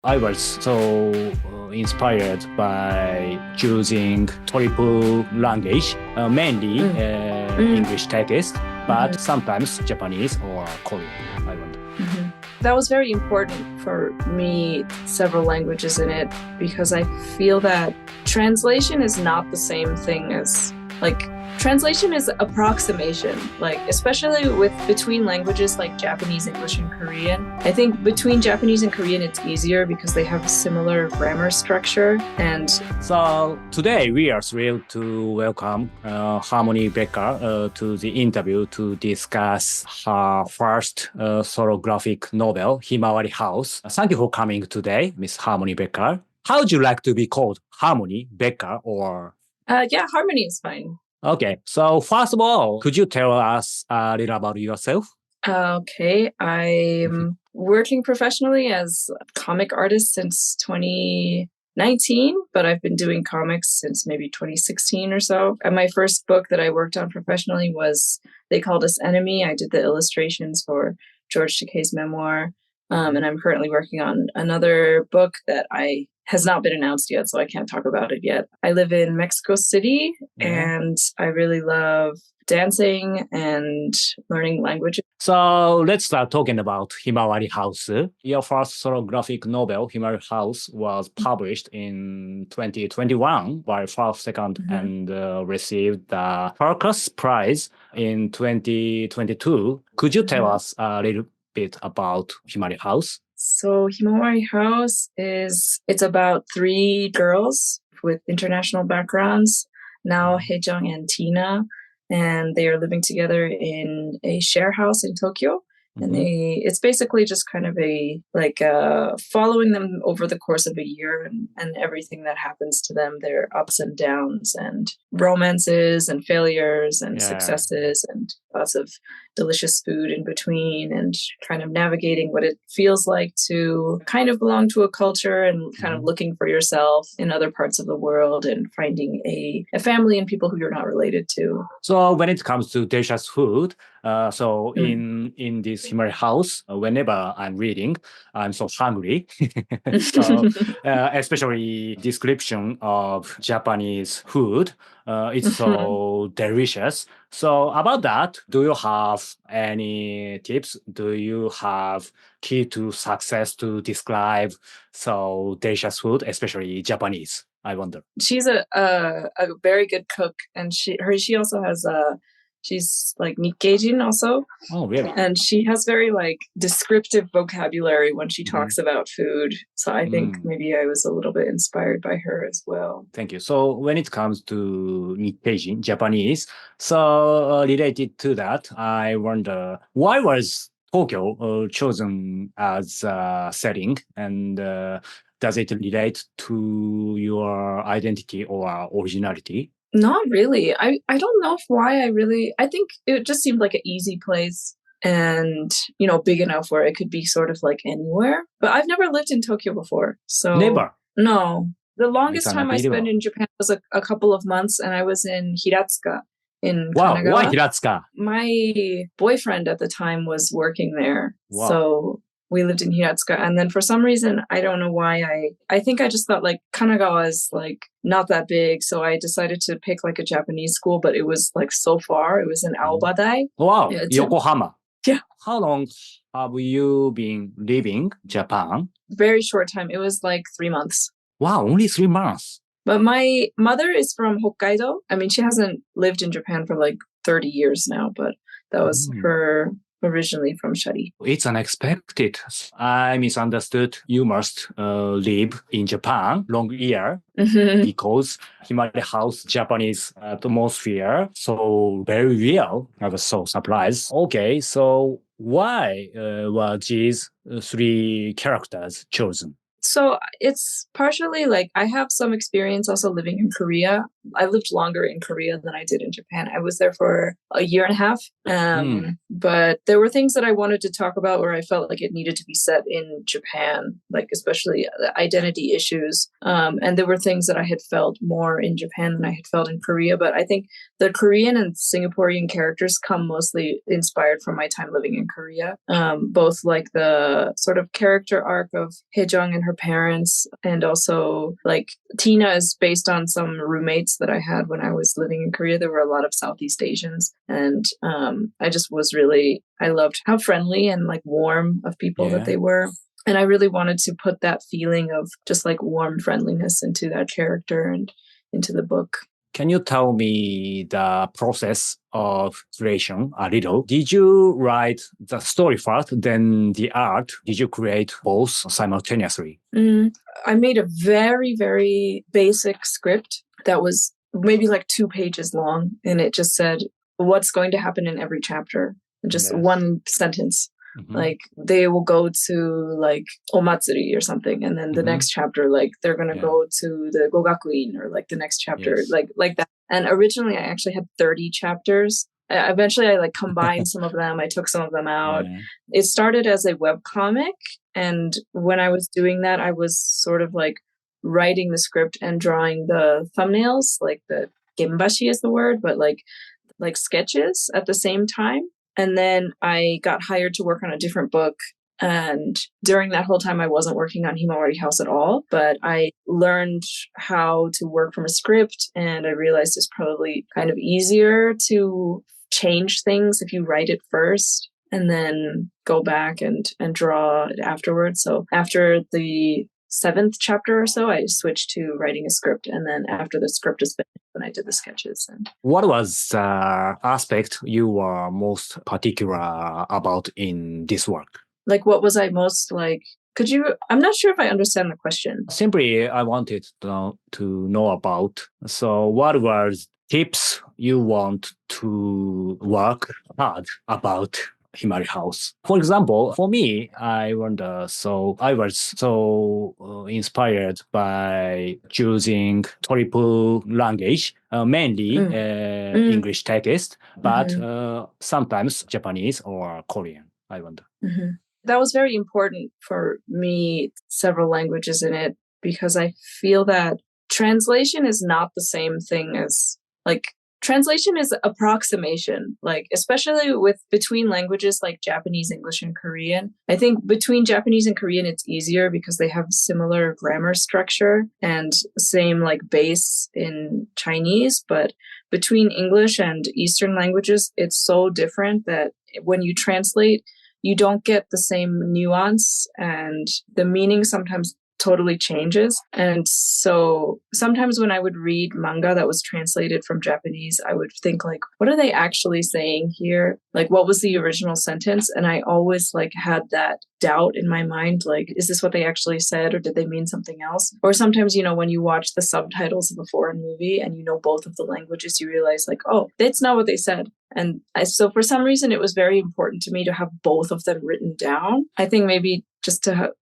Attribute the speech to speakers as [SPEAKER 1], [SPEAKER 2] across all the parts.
[SPEAKER 1] I was so inspired by choosing triple language, mainly English text, but sometimes Japanese or Korean. I wonder.
[SPEAKER 2] That was very important for me, several languages in it, because I feel that translation is not the same thing as, translation is approximation, especially with between languages like Japanese, English, and Korean. I think between Japanese and Korean, it's easier because they have a similar grammar structure. And
[SPEAKER 1] so today we are thrilled to welcome Harmony Becker to the interview to discuss her first solo graphic novel, Himawari House. Thank you for coming today, Miss Harmony Becker. How would you like to be called? Harmony, Becker, or?
[SPEAKER 2] Harmony is fine.
[SPEAKER 1] Okay, so first of all, could you tell us a little about yourself?
[SPEAKER 2] Okay, I'm working professionally as a comic artist since 2019, but I've been doing comics since maybe 2016 or so. And my first book that I worked on professionally was They Called Us Enemy. I did the illustrations for George Takei's memoir. And I'm currently working on another book that has not been announced yet, so I can't talk about it yet. I live in Mexico City, and I really love dancing and learning languages.
[SPEAKER 1] So let's start talking about Himawari House. Your first solo graphic novel, Himawari House, was published in 2021 by First Second and received the Parkus Prize in 2022. Could you tell us a little bit about Himawari House?
[SPEAKER 2] So Himawari House it's about three girls with international backgrounds, Nao, Haejung, and Tina, and they are living together in a share house in Tokyo. And it's basically just kind of following them over the course of a year and everything that happens to them, their ups and downs and romances and failures and successes and lots of delicious food in between, and kind of navigating what it feels like to kind of belong to a culture and kind of looking for yourself in other parts of the world and finding a family and people who you're not related to.
[SPEAKER 1] So when it comes to delicious food, in this Himawari House, whenever I'm reading, I'm so hungry. So, especially description of Japanese food, it's so delicious. So about that, do you have any tips? Do you have key to success to describe so delicious food, especially Japanese? I wonder.
[SPEAKER 2] She's a very good cook, and she also has she's like Nikkeijin also.
[SPEAKER 1] Oh, really?
[SPEAKER 2] And she has very descriptive vocabulary when she talks about food. So I think maybe I was a little bit inspired by her as well.
[SPEAKER 1] Thank you. So when it comes to Nikkeijin, Japanese, so related to that, I wonder, why was Tokyo chosen as a setting, and does it relate to your identity or originality?
[SPEAKER 2] Not really. I don't know why I think it just seemed like an easy place and, big enough where it could be sort of like anywhere. But I've never lived in Tokyo before. So
[SPEAKER 1] Never?
[SPEAKER 2] No. The longest time I spent in Japan was a couple of months, and I was in Hiratsuka in Kanagawa.
[SPEAKER 1] Wow, why Hiratsuka?
[SPEAKER 2] My boyfriend at the time was working there.
[SPEAKER 1] Wow.
[SPEAKER 2] So we lived in Hiratsuka, and then for some reason, I don't know why, I think I just thought Kanagawa is not that big, so I decided to pick a Japanese school, but it was so far. It was in Aobadai.
[SPEAKER 1] Wow, Yokohama.
[SPEAKER 2] Yeah.
[SPEAKER 1] How long have you been living Japan?
[SPEAKER 2] Very short time. It was 3 months.
[SPEAKER 1] Wow, only 3 months.
[SPEAKER 2] But my mother is from Hokkaido. I mean, she hasn't lived in Japan for 30 years now, but that was her originally from Shari.
[SPEAKER 1] It's unexpected. I misunderstood you must live in Japan long year because Himawari House Japanese atmosphere so very real. I was so surprised. Okay, so why were these three characters chosen?
[SPEAKER 2] So it's partially I have some experience also living in Korea, I lived longer in Korea than I did in Japan. I was there for a year and a half. But there were things that I wanted to talk about where I felt like it needed to be set in Japan, like especially the identity issues. And there were things that I had felt more in Japan than I had felt in Korea. But I think the Korean and Singaporean characters come mostly inspired from my time living in Korea. Both like the sort of character arc of Haejung and her parents, and also like Tina is based on some roommates that I had when I was living in Korea. There were a lot of Southeast Asians, and I loved how friendly and like warm of people that they were. And I really wanted to put that feeling of just like warm friendliness into that character and into the book.
[SPEAKER 1] Can you tell me the process of creation a little? Did you write the story first, then the art? Did you create both simultaneously?
[SPEAKER 2] I made a very, very basic script that was maybe like 2 pages long, and it just said what's going to happen in every chapter. Just one sentence. Like they will go to like Omatsuri or something, and then the next chapter, like they're gonna go to the Gogakuin, or like the next chapter, like that. And originally I actually had 30 chapters. Eventually I like combined some of them. I took some of them out. It started as a webcomic, and when I was doing that, I was sort of like writing the script and drawing the thumbnails, like the gembashi is the word, but like sketches at the same time. And then I got hired to work on a different book. And during that whole time, I wasn't working on Himawari House at all, but I learned how to work from a script. And I realized it's probably kind of easier to change things if you write it first and then go back and draw it afterwards. So after the 7th chapter or so, I switched to writing a script. And then after the script is finished, then I did the sketches. And
[SPEAKER 1] what was the aspect you were most particular about in this work?
[SPEAKER 2] Like, what was I most like? I'm not sure if I understand the question.
[SPEAKER 1] Simply, I wanted to know about, so what were tips you want to work hard about Himawari House? For example, for me, I wonder, so I was so inspired by choosing triple language, mainly English text, but sometimes Japanese or Korean, I wonder.
[SPEAKER 2] That was very important for me, several languages in it, because I feel that translation is not the same thing as like translation is approximation, like especially between languages like Japanese, English, and Korean. I think between Japanese and Korean, it's easier because they have similar grammar structure and same like base in Chinese. But between English and Eastern languages, it's so different that when you translate, you don't get the same nuance, and the meaning sometimes totally changes. And so sometimes when I would read manga that was translated from Japanese, I would think like, what are they actually saying here? Like, what was the original sentence? And I always like had that doubt in my mind, like, is this what they actually said, or did they mean something else? Or sometimes, when you watch the subtitles of a foreign movie and you know both of the languages, you realize like, oh, that's not what they said. And so for some reason, it was very important to me to have both of them written down. I think maybe just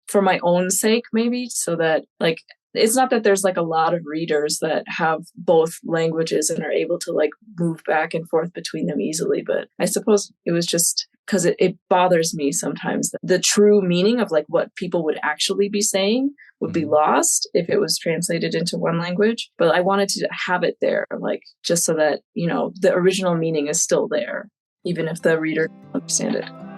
[SPEAKER 2] for my own sake, maybe, so that like, it's not that there's like a lot of readers that have both languages and are able to like move back and forth between them easily. But I suppose it was just because it bothers me sometimes that the true meaning of like what people would actually be saying would be lost if it was translated into one language. But I wanted to have it there, like just so that, the original meaning is still there, even if the reader doesn't understand it.